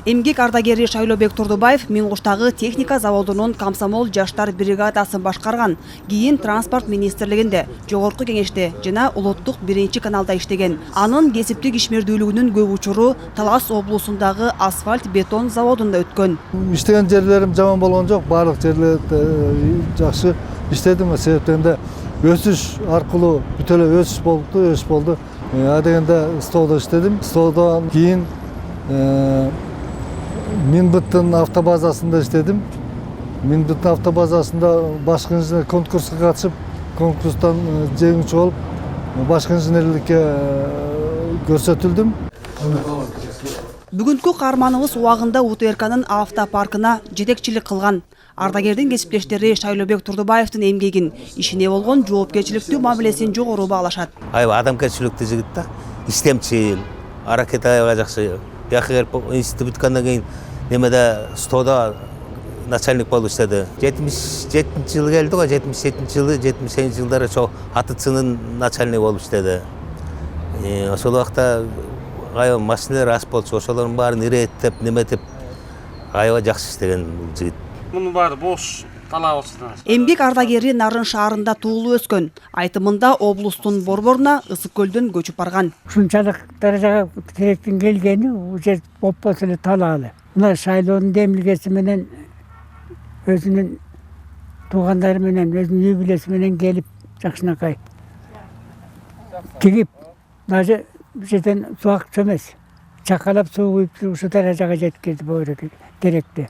Эмгек ардагери Шайлообек Турдубаев Миңгуштагы техника заводунун комсомол жаштар бригадасын башкарган. Кийин транспорт министрлигинде, жогорку кеңеште жана улуттук биринчи каналда иштеген. Анын кесиптик ишмердүүлүгүнүн көп учуру Талас облусундагы асфальт бетон заводунда өткөн. Иштеген жерлерим жаман болгон жок, баардык жерлерде жакшы иштедим. Себептен да өсүш аркылуу бүт эле өсүш болду. Адегенде столдо иштедим. Столдон кийин Минбыттын автобазасында иштедим. Минбыттын автобазасында башкы инженер конкурска катышып, конкурстан жеңүүчү болуп, башкы инженерликке көрсөтүлдүм. Бүгүнкү каарманыбыз убагында УТРКнын автопаркына жетекчилик кылган. Ардагердин кесиптештери Шайлообек Турдубаевдин эмгегин, ишине болгон жоопкерчиликтүү мамилесин жогору баалашат. Адамгерчиликтүү жигит да, иштемчил, аракет аябай жакшы. Бияка институт бүткөндөн кийин немеде стодо начальник болуп иштеди. 77-жылы келди го, 77-жылы, 78 жылдары ошо АТЦнын начальниги болуп иштеди. Ошол убакта аябай машиналар аз болчу, ошолордун баарын иреттеп, неметип аябай жакшы иштеген бул жигит. Мунун баары бош талаа болчу. Эмгек ардагери Нарын шаарында туулуп өскөн. Айтымында облустун борборуна Ысык көлдөн көчүп барган. Ушунчалык даражага керектин келгени уже болбосо эле талаалы. Мына шайлоонун демилгеси менен өзүнүн туугандары менен, өзүнүн үй бүлөсү менен келип жакшынакай тигип, даже бул жерден суу эмес, чакалап суу куюп ушу даражага жеткирди бою керекти.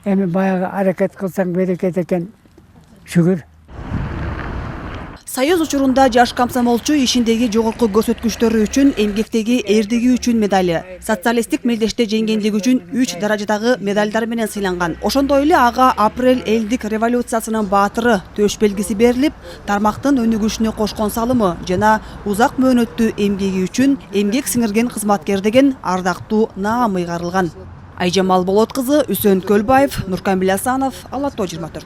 Эми баягы аракет кылсаң берекет экен, шүгүр. Союз учурунда жаш комсомолчу ишиндеги жогорку көрсөткүчтөрү үчүн, эмгектеги эрдиги үчүн медали, социалисттик мелдеште жеңгендиги үчүн 3 даражадагы медалдар менен сыйланган. Ошондой эле ага апрель элдик революциясынын баатыры төш белгиси берилип, тармактын өнүгүшүнө кошкон салымы жана узак мөөнөттүү эмгеги үчүн эмгек сиңирген кызматкер деген ардактуу наам ыйгарылган. Айжамал Болот кызы, Үсөн Көлбаев, Нуркан Биласанов, Ала Тоо 24.